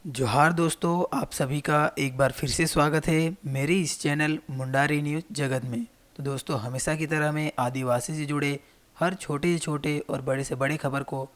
जोहार दोस्तों, आप सभी का एक बार फिर से स्वागत है मेरे इस चैनल मुंडारी न्यूज़ जगत में। तो दोस्तों, हमेशा की तरह मैं आदिवासी से जुड़े हर छोटे से छोटे और बड़े से बड़े खबर को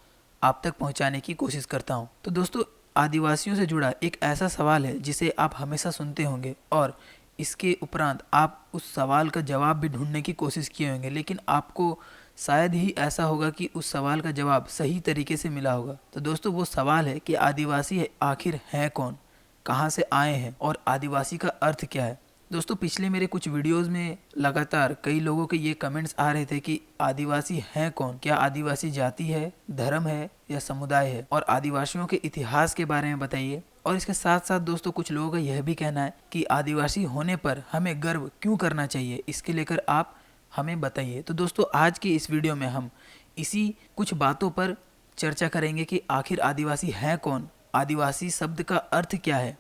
आप तक पहुंचाने की कोशिश करता हूं। तो दोस्तों, आदिवासियों से जुड़ा एक ऐसा सवाल है जिसे आप हमेशा सुनते होंगे और इसके उपरांत आप उस सवाल का जवाब भी ढूंढने की कोशिश किए होंगे, लेकिन आपको शायद ही ऐसा होगा कि उस सवाल का जवाब सही तरीके से मिला होगा। तो दोस्तों, वो सवाल है कि आदिवासी आखिर हैं कौन, कहाँ से आए हैं और आदिवासी का अर्थ क्या है। दोस्तों, पिछले मेरे कुछ वीडियोस में लगातार कई लोगों के ये कमेंट्स आ रहे थे कि आदिवासी हैं कौन, क्या आदिवासी जाति है, धर्म है या समुदाय है, और आदिवासियों के इतिहास के बारे में बताइए। और इसके साथ साथ दोस्तों, कुछ लोगों का यह भी कहना है कि आदिवासी होने पर हमें गर्व क्यों करना चाहिए, इसके लेकर आप हमें बताइए। तो दोस्तों, आज की इस वीडियो में हम इसी कुछ बातों पर चर्चा करेंगे कि आखिर आदिवासी है कौन, आदिवासी शब्द का अर्थ क्या है,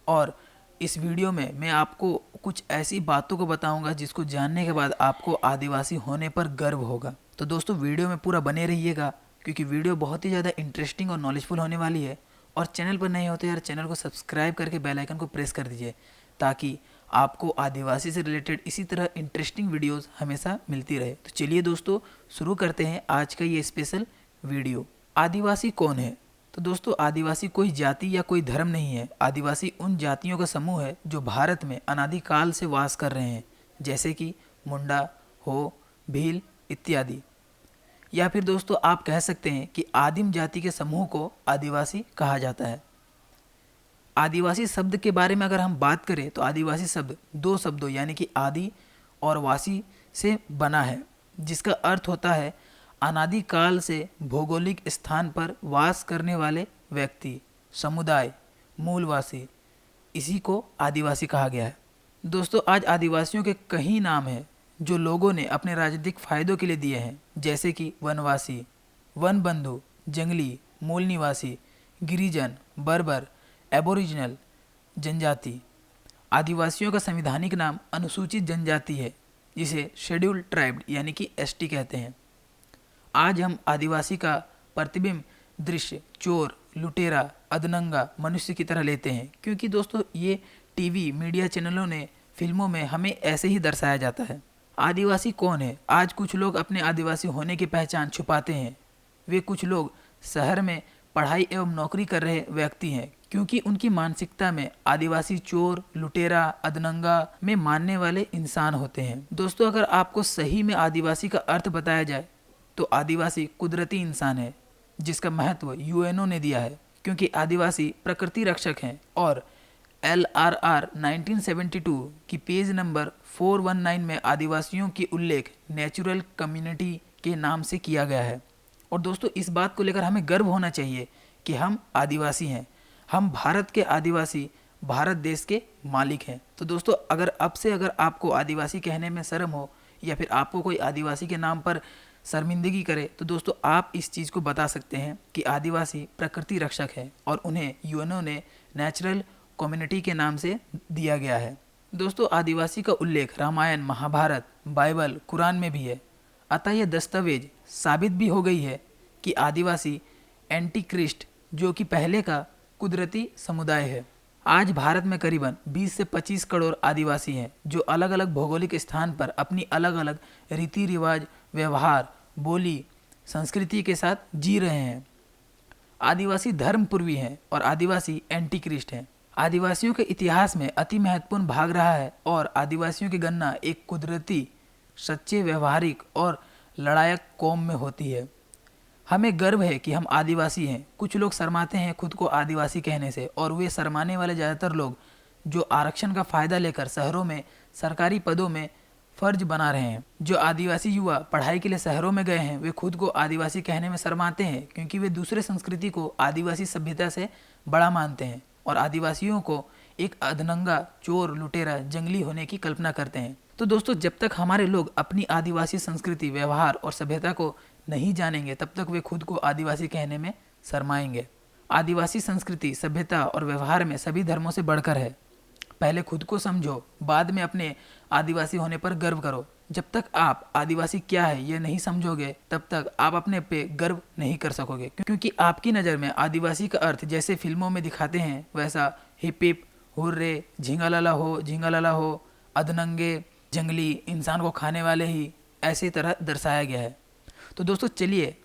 और इस वीडियो में मैं आपको कुछ ऐसी बातों को बताऊंगा जिसको जानने के बाद आपको आदिवासी होने पर गर्व होगा। तो दोस्तों, वीडियो में पूरा बने रहिएगा क्योंकि वीडियो बहुत ही ज़्यादा इंटरेस्टिंग और नॉलेजफुल होने वाली है। और चैनल पर नए होते यार, चैनल को सब्सक्राइब करके बेल आइकन को प्रेस कर दीजिए ताकि आपको आदिवासी से रिलेटेड इसी तरह इंटरेस्टिंग वीडियोस हमेशा मिलती रहे। तो चलिए दोस्तों, शुरू करते हैं आज का ये स्पेशल वीडियो। आदिवासी कौन है? तो दोस्तों, आदिवासी कोई जाति या कोई धर्म नहीं है। आदिवासी उन जातियों का समूह है जो भारत में अनादिकाल से वास कर रहे हैं, जैसे कि मुंडा, हो, भील इत्यादि। या फिर दोस्तों, आप कह सकते हैं कि आदिम जाति के समूह को आदिवासी कहा जाता है। आदिवासी शब्द के बारे में अगर हम बात करें तो आदिवासी शब्द दो शब्दों यानी कि आदि और वासी से बना है, जिसका अर्थ होता है अनादिकाल से भौगोलिक स्थान पर वास करने वाले व्यक्ति, समुदाय, मूलवासी। इसी को आदिवासी कहा गया है। दोस्तों, आज आदिवासियों के कई नाम हैं जो लोगों ने अपने राजनीतिक फायदों के लिए दिए हैं, जैसे कि वनवासी, वन बंधु, जंगली, मूल निवासी, गिरिजन, बर्बर, एबोरिजिनल, जनजाति। आदिवासियों का संवैधानिक नाम अनुसूचित जनजाति है, जिसे शेड्यूल्ड ट्राइब यानी कि एसटी कहते हैं। आज हम आदिवासी का प्रतिबिंब दृश्य चोर, लुटेरा, अधनंगा मनुष्य की तरह लेते हैं, क्योंकि दोस्तों ये टीवी मीडिया चैनलों ने, फिल्मों में हमें ऐसे ही दर्शाया जाता है। आदिवासी कौन है? आज कुछ लोग अपने आदिवासी होने की पहचान छुपाते हैं। वे कुछ लोग शहर में पढ़ाई एवं नौकरी कर रहे व्यक्ति हैं, क्योंकि उनकी मानसिकता में आदिवासी चोर, लुटेरा, अधनंगा में मानने वाले इंसान होते हैं। दोस्तों, अगर आपको सही में आदिवासी का अर्थ बताया जाए तो आदिवासी कुदरती इंसान है, जिसका महत्व यूएनओ ने दिया है, क्योंकि आदिवासी प्रकृति रक्षक हैं। और LRR 1972 की पेज नंबर 419 में आदिवासियों की उल्लेख नेचुरल कम्युनिटी के नाम से किया गया है। और दोस्तों, इस बात को लेकर हमें गर्व होना चाहिए कि हम आदिवासी हैं, हम भारत के आदिवासी, भारत देश के मालिक हैं। तो दोस्तों, अगर आपको आदिवासी कहने में शर्म हो या फिर आपको कोई आदिवासी के नाम पर शर्मिंदगी करे, तो दोस्तों आप इस चीज़ को बता सकते हैं कि आदिवासी प्रकृति रक्षक है और उन्हें यूएनओ ने नेचुरल कम्युनिटी के नाम से दिया गया है। दोस्तों, आदिवासी का उल्लेख रामायण, महाभारत, बाइबल, कुरान में भी है। अतः यह दस्तावेज साबित भी हो गई है कि आदिवासी एंटी क्रिस्ट, जो कि पहले का कुदरती समुदाय है। आज भारत में करीबन 20 से 25 करोड़ आदिवासी हैं, जो अलग अलग भौगोलिक स्थान पर अपनी अलग अलग रीति रिवाज, व्यवहार, बोली, संस्कृति के साथ जी रहे हैं। आदिवासी धर्मपूर्वी हैं और आदिवासी एंटी क्रिस्ट हैं। आदिवासियों के इतिहास में अति महत्वपूर्ण भाग रहा है और आदिवासियों की गणना एक कुदरती, सच्चे, व्यवहारिक और लड़ायक कौम में होती है। हमें गर्व है कि हम आदिवासी हैं। कुछ लोग शर्माते हैं खुद को आदिवासी कहने से, और वे शर्माने वाले ज़्यादातर लोग जो आरक्षण का फ़ायदा लेकर शहरों में सरकारी पदों में फ़र्ज बना रहे हैं। जो आदिवासी युवा पढ़ाई के लिए शहरों में गए हैं, वे खुद को आदिवासी कहने में शर्माते हैं, क्योंकि वे दूसरे संस्कृति को आदिवासी सभ्यता से बड़ा मानते हैं और आदिवासियों को एक अधनंगा, चोर, लुटेरा, जंगली होने की कल्पना करते हैं। तो दोस्तों, जब तक हमारे लोग अपनी आदिवासी संस्कृति, व्यवहार और सभ्यता को नहीं जानेंगे, तब तक वे खुद को आदिवासी कहने में शर्माएंगे। आदिवासी संस्कृति, सभ्यता और व्यवहार में सभी धर्मों से बढ़कर है। पहले खुद को समझो, बाद में अपने आदिवासी होने पर गर्व करो। जब तक आप आदिवासी क्या है ये नहीं समझोगे तब तक आप अपने पे गर्व नहीं कर सकोगे, क्योंकि आपकी नज़र में आदिवासी का अर्थ जैसे फिल्मों में दिखाते हैं वैसा हिप हिप हुर्रे, झिंगालाला हो, अधनंगे, जंगली, इंसान को खाने वाले ही, ऐसी तरह दर्शाया गया है। तो दोस्तों चलिए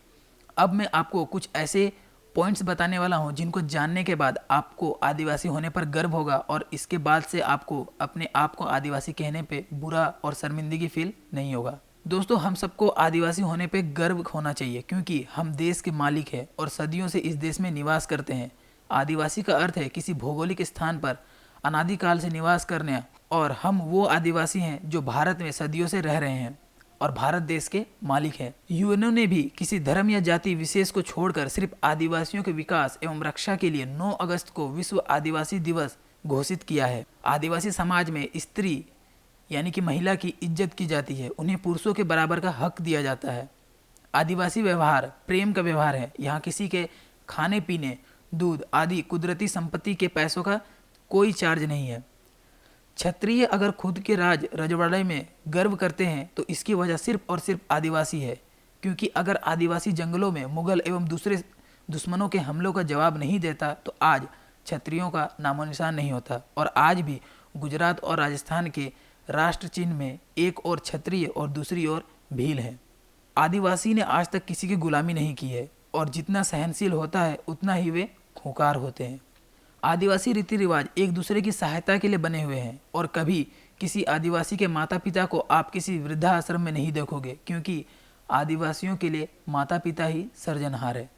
अब मैं आपको कुछ ऐसे पॉइंट्स बताने वाला हूं जिनको जानने के बाद आपको आदिवासी होने पर गर्व होगा और इसके बाद से आपको अपने आप को आदिवासी कहने पे बुरा और शर्मिंदगी फील नहीं होगा। दोस्तों हम सबको आदिवासी होने पे गर्व होना चाहिए, क्योंकि हम देश के मालिक हैं और सदियों से इस देश में निवास करते हैं। आदिवासी का अर्थ है किसी भौगोलिक स्थान पर अनादिकाल से निवास करने, और हम वो आदिवासी हैं जो भारत में सदियों से रह रहे हैं और भारत देश के मालिक है। यूएनओ ने भी किसी धर्म या जाति विशेष को छोड़कर सिर्फ आदिवासियों के विकास एवं रक्षा के लिए 9 अगस्त को विश्व आदिवासी दिवस घोषित किया है। आदिवासी समाज में स्त्री यानी कि महिला की इज्जत की जाती है, उन्हें पुरुषों के बराबर का हक दिया जाता है। आदिवासी व्यवहार प्रेम का व्यवहार है। यहाँ किसी के खाने पीने, दूध आदि कुदरती संपत्ति के पैसों का कोई चार्ज नहीं है। क्षत्रिय अगर खुद के रजवाड़े में गर्व करते हैं तो इसकी वजह सिर्फ और सिर्फ आदिवासी है, क्योंकि अगर आदिवासी जंगलों में मुगल एवं दूसरे दुश्मनों के हमलों का जवाब नहीं देता तो आज क्षत्रियों का नामो निशान नहीं होता। और आज भी गुजरात और राजस्थान के राष्ट्र चिन्ह में एक और क्षत्रिय और दूसरी ओर भील है। आदिवासी ने आज तक किसी की गुलामी नहीं की है और जितना सहनशील होता है उतना ही वे खूंखार होते हैं। आदिवासी रीति रिवाज एक दूसरे की सहायता के लिए बने हुए हैं और कभी किसी आदिवासी के माता पिता को आप किसी वृद्धाश्रम में नहीं देखोगे, क्योंकि आदिवासियों के लिए माता पिता ही सर्जनहार है।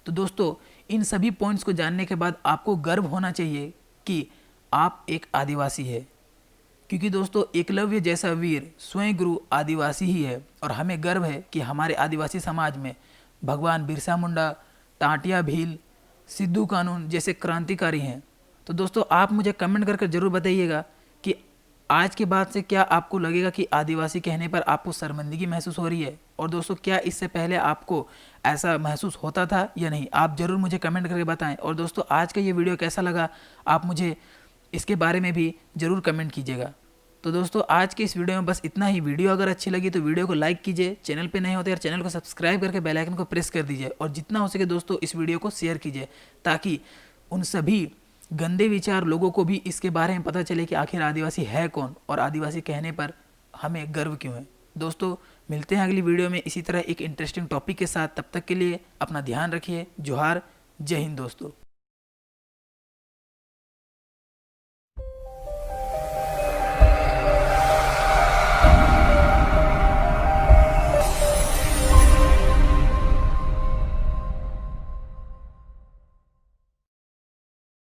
तो दोस्तों इन सभी पॉइंट्स को जानने के बाद आपको गर्व होना चाहिए कि आप एक आदिवासी है, क्योंकि दोस्तों एकलव्य जैसा वीर स्वयं गुरु आदिवासी ही है और हमें गर्व है कि हमारे आदिवासी समाज में भगवान बिरसा मुंडा, टाटिया भील, सिद्धू कानून जैसे क्रांतिकारी हैं। तो दोस्तों आप मुझे कमेंट करके ज़रूर बताइएगा कि आज के बाद से क्या आपको लगेगा कि आदिवासी कहने पर आपको शर्मिंदगी महसूस हो रही है, और दोस्तों क्या इससे पहले आपको ऐसा महसूस होता था या नहीं, आप ज़रूर मुझे कमेंट करके बताएं। और दोस्तों आज का ये वीडियो कैसा लगा आप मुझे इसके बारे में भी ज़रूर कमेंट कीजिएगा। तो दोस्तों आज के इस वीडियो में बस इतना ही। वीडियो अगर अच्छी लगी तो वीडियो को लाइक कीजिए, चैनल पे नए होते यार चैनल को सब्सक्राइब करके बेल आइकन को प्रेस कर दीजिए, और जितना हो सके दोस्तों इस वीडियो को शेयर कीजिए, ताकि उन सभी गंदे विचार लोगों को भी इसके बारे में पता चले कि आखिर आदिवासी है कौन और आदिवासी कहने पर हमें गर्व क्यों है। दोस्तों मिलते हैं अगली वीडियो में इसी तरह एक इंटरेस्टिंग टॉपिक के साथ। तब तक के लिए अपना ध्यान रखिए। जोहार, जय हिंद दोस्तों।